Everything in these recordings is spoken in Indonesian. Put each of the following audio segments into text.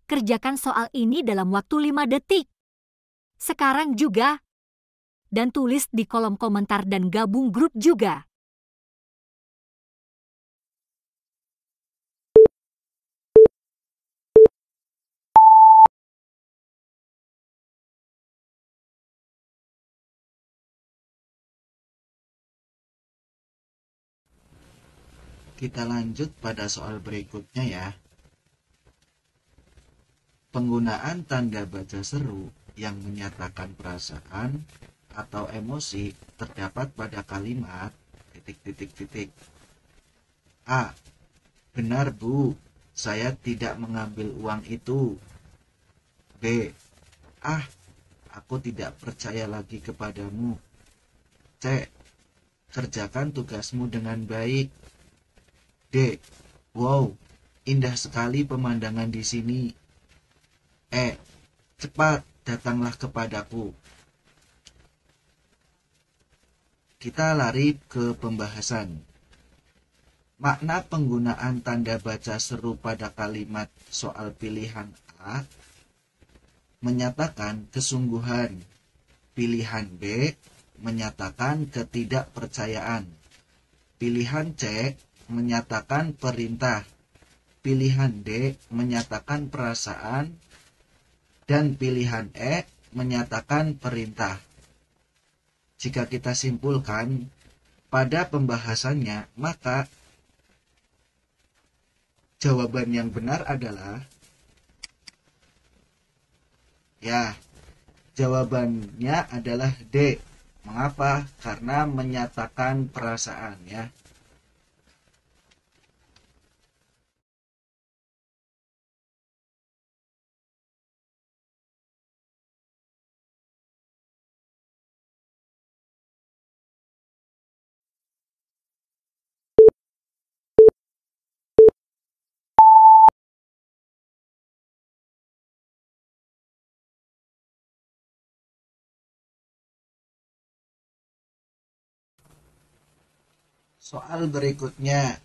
Kerjakan soal ini dalam waktu 5 detik. Sekarang juga. Dan tulis di kolom komentar dan gabung grup juga. Kita lanjut pada soal berikutnya ya. Penggunaan tanda baca seru yang menyatakan perasaan atau emosi terdapat pada kalimat ... A. Benar Bu, saya tidak mengambil uang itu. B. Aku tidak percaya lagi kepadamu. C. Kerjakan tugasmu dengan baik. D. Wow, indah sekali pemandangan di sini. E. Cepat, datanglah kepadaku. Kita lari ke pembahasan. Makna penggunaan tanda baca seru pada kalimat soal pilihan A menyatakan kesungguhan. Pilihan B menyatakan ketidakpercayaan. Pilihan C menyatakan perintah. Pilihan D menyatakan perasaan. Dan pilihan E menyatakan perintah. Jika kita simpulkan pada pembahasannya, maka jawaban yang benar adalah jawabannya adalah D. Mengapa? Karena menyatakan perasaan ya. Soal berikutnya.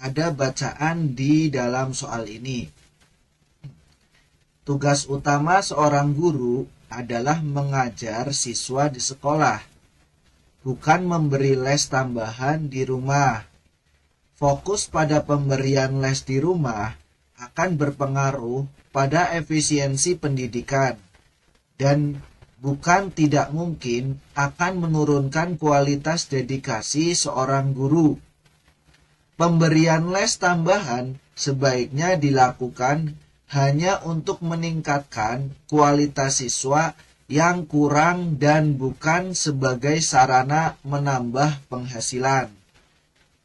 Ada bacaan di dalam soal ini. Tugas utama seorang guru adalah mengajar siswa di sekolah, bukan memberi les tambahan di rumah. Fokus pada pemberian les di rumah akan berpengaruh pada efisiensi pendidikan dan bukan tidak mungkin akan menurunkan kualitas dedikasi seorang guru. Pemberian les tambahan sebaiknya dilakukan hanya untuk meningkatkan kualitas siswa yang kurang dan bukan sebagai sarana menambah penghasilan.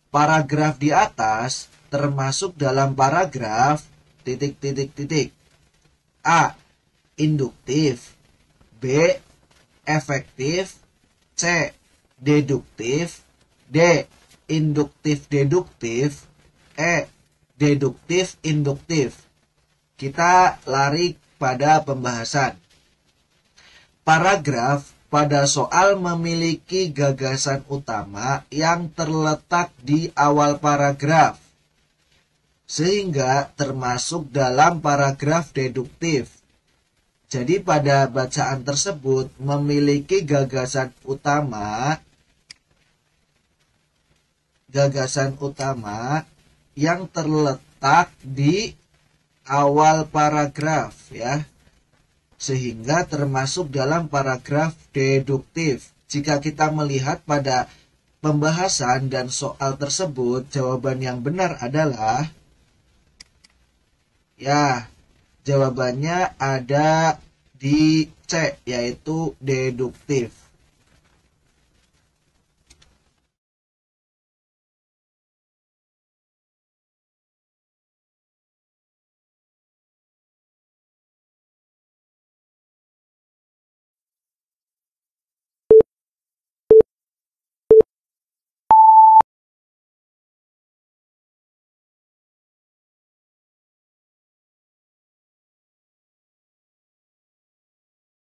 Paragraf di atas termasuk dalam paragraf ... A. Induktif. B. Efektif. C. Deduktif. D. Induktif-deduktif. E. Deduktif-induktif. Kita lari pada pembahasan. Paragraf pada soal memiliki gagasan utama yang terletak di awal paragraf, sehingga termasuk dalam paragraf deduktif. Jadi pada bacaan tersebut memiliki gagasan utama yang terletak di awal paragraf ya, sehingga termasuk dalam paragraf deduktif. Jika kita melihat pada pembahasan dan soal tersebut, jawaban yang benar adalah jawabannya ada di C, yaitu deduktif.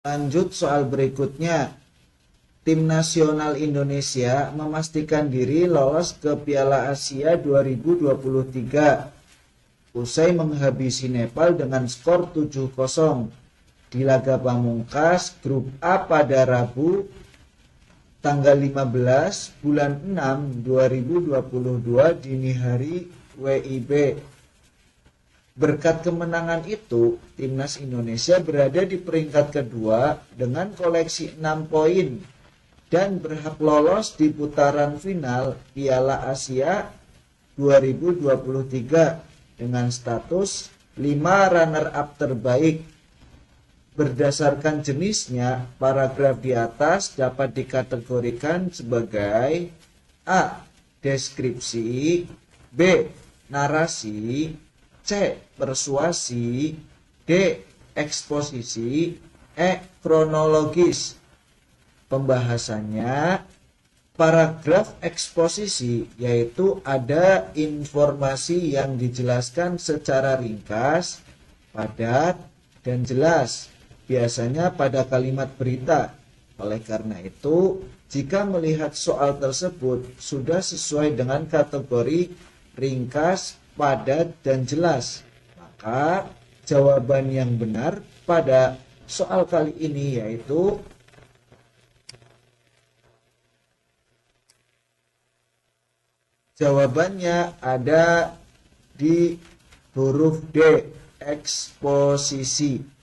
Lanjut soal berikutnya. Tim nasional Indonesia memastikan diri lolos ke Piala Asia 2023. usai menghabisi Nepal dengan skor 7-0 di laga pamungkas grup A pada Rabu tanggal 15 bulan 6 2022 dini hari WIB. Berkat kemenangan itu, timnas Indonesia berada di peringkat kedua dengan koleksi 6 poin dan berhak lolos di putaran final Piala Asia 2023 dengan status 5 runner-up terbaik. Berdasarkan jenisnya, paragraf di atas dapat dikategorikan sebagai A. Deskripsi, B. Narasi, C. Persuasi, D. Eksposisi, E. Kronologis. Pembahasannya, paragraf eksposisi yaitu ada informasi yang dijelaskan secara ringkas, padat, dan jelas, biasanya pada kalimat berita. Oleh karena itu, jika melihat soal tersebut sudah sesuai dengan kategori ringkas, padat, dan jelas, maka jawaban yang benar pada soal kali ini yaitu jawabannya ada di huruf D, eksposisi.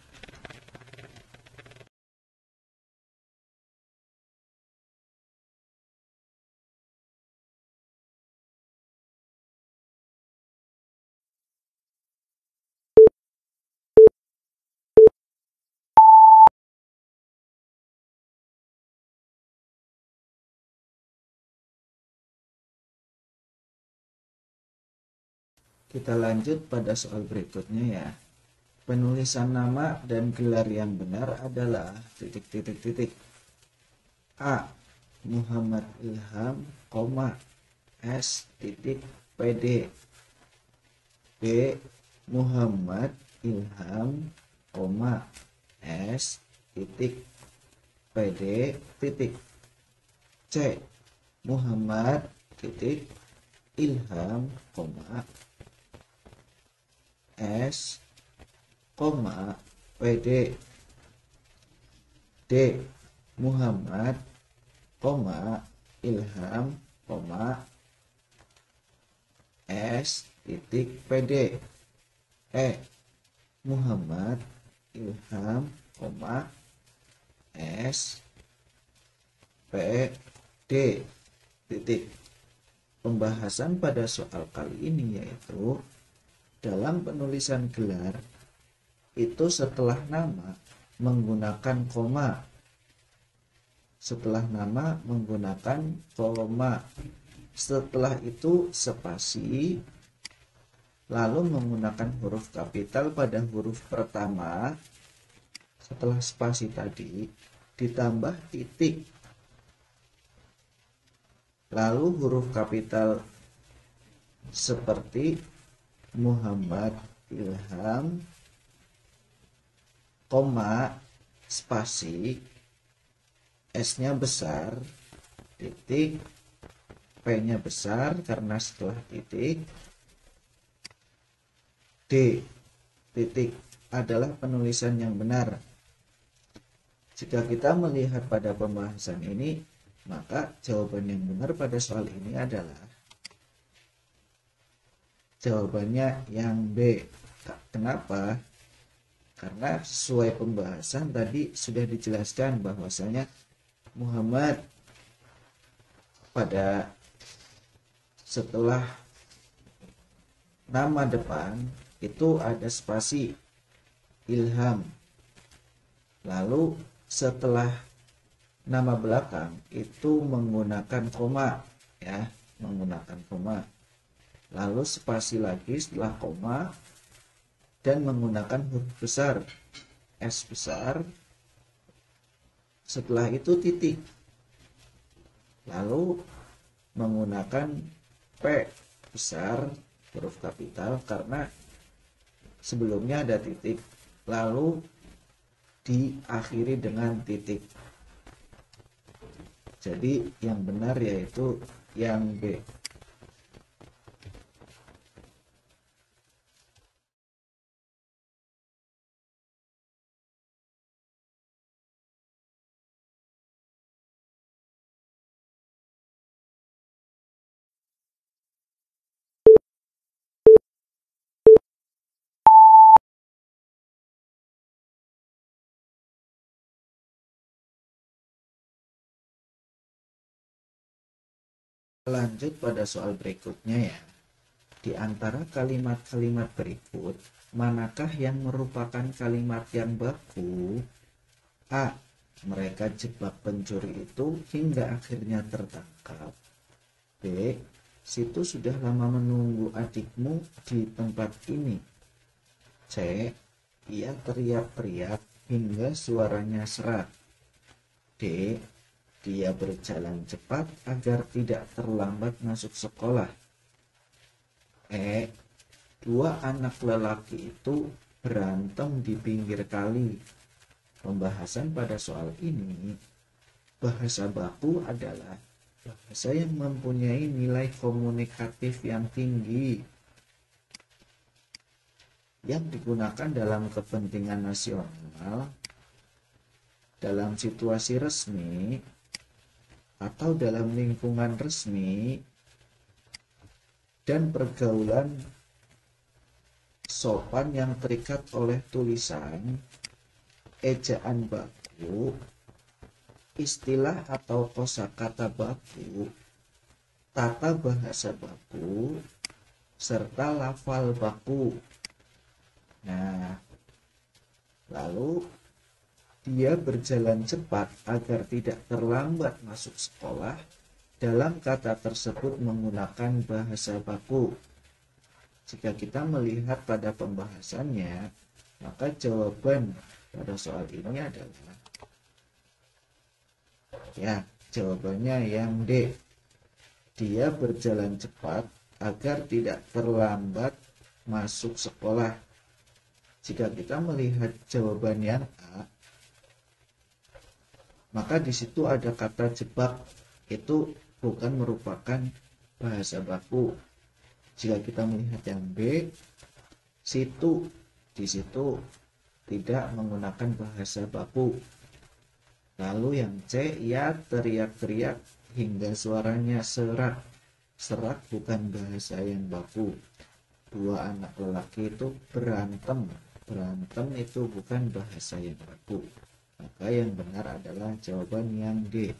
Kita lanjut pada soal berikutnya ya. Penulisan nama dan gelar yang benar adalah titik. A. Muhammad Ilham, S. PD. B. Muhammad Ilham, S. PD. C. Muhammad Ilham, S, PD. D. Muhammad, Ilham, S, PD. E. Muhammad Ilham, S, PD. Pembahasan pada soal kali ini yaitu dalam penulisan gelar itu setelah nama menggunakan koma. Setelah nama menggunakan koma. Setelah itu spasi, lalu menggunakan huruf kapital pada huruf pertama. Setelah spasi tadi ditambah titik. Lalu huruf kapital seperti Muhammad Ilham, spasi, S-nya besar, titik, P-nya besar karena setelah titik, D, titik adalah penulisan yang benar. Jika kita melihat pada pembahasan ini, maka jawaban yang benar pada soal ini adalah jawabannya yang B. Kenapa? Karena sesuai pembahasan tadi sudah dijelaskan bahwasanya Muhammad pada setelah nama depan itu ada spasi Ilham. Lalu setelah nama belakang itu menggunakan koma ya, menggunakan koma. Lalu spasi lagi setelah koma dan menggunakan huruf besar S besar. Setelah itu titik. Lalu menggunakan P besar huruf kapital karena sebelumnya ada titik. Lalu diakhiri dengan titik. Jadi yang benar yaitu yang B. Lanjut pada soal berikutnya ya. Di antara kalimat-kalimat berikut, manakah yang merupakan kalimat yang baku? A. Mereka jebak pencuri itu hingga akhirnya tertangkap. B. Situ sudah lama menunggu adikmu di tempat ini. C. Ia teriak-teriak hingga suaranya serak. D. Dia berjalan cepat agar tidak terlambat masuk sekolah. E. Dua anak lelaki itu berantem di pinggir kali. Pembahasan pada soal ini, bahasa baku adalah bahasa yang mempunyai nilai komunikatif yang tinggi, yang digunakan dalam kepentingan nasional, dalam situasi resmi, atau dalam lingkungan resmi, dan pergaulan sopan yang terikat oleh tulisan, ejaan baku, istilah atau kosakata baku, tata bahasa baku, serta lafal baku. Nah, lalu dia berjalan cepat agar tidak terlambat masuk sekolah. Dalam kata tersebut menggunakan bahasa baku. Jika kita melihat pada pembahasannya, maka jawaban pada soal ini adalah ya, jawabannya yang D. Dia berjalan cepat agar tidak terlambat masuk sekolah. Jika kita melihat jawaban yang A, maka di situ ada kata jebak, itu bukan merupakan bahasa baku. Jika kita melihat yang B, situ, di situ tidak menggunakan bahasa baku. Lalu yang C, ia teriak-teriak hingga suaranya serak. Serak bukan bahasa yang baku. Dua anak lelaki itu berantem. Berantem itu bukan bahasa yang baku. Maka yang benar adalah jawaban yang D.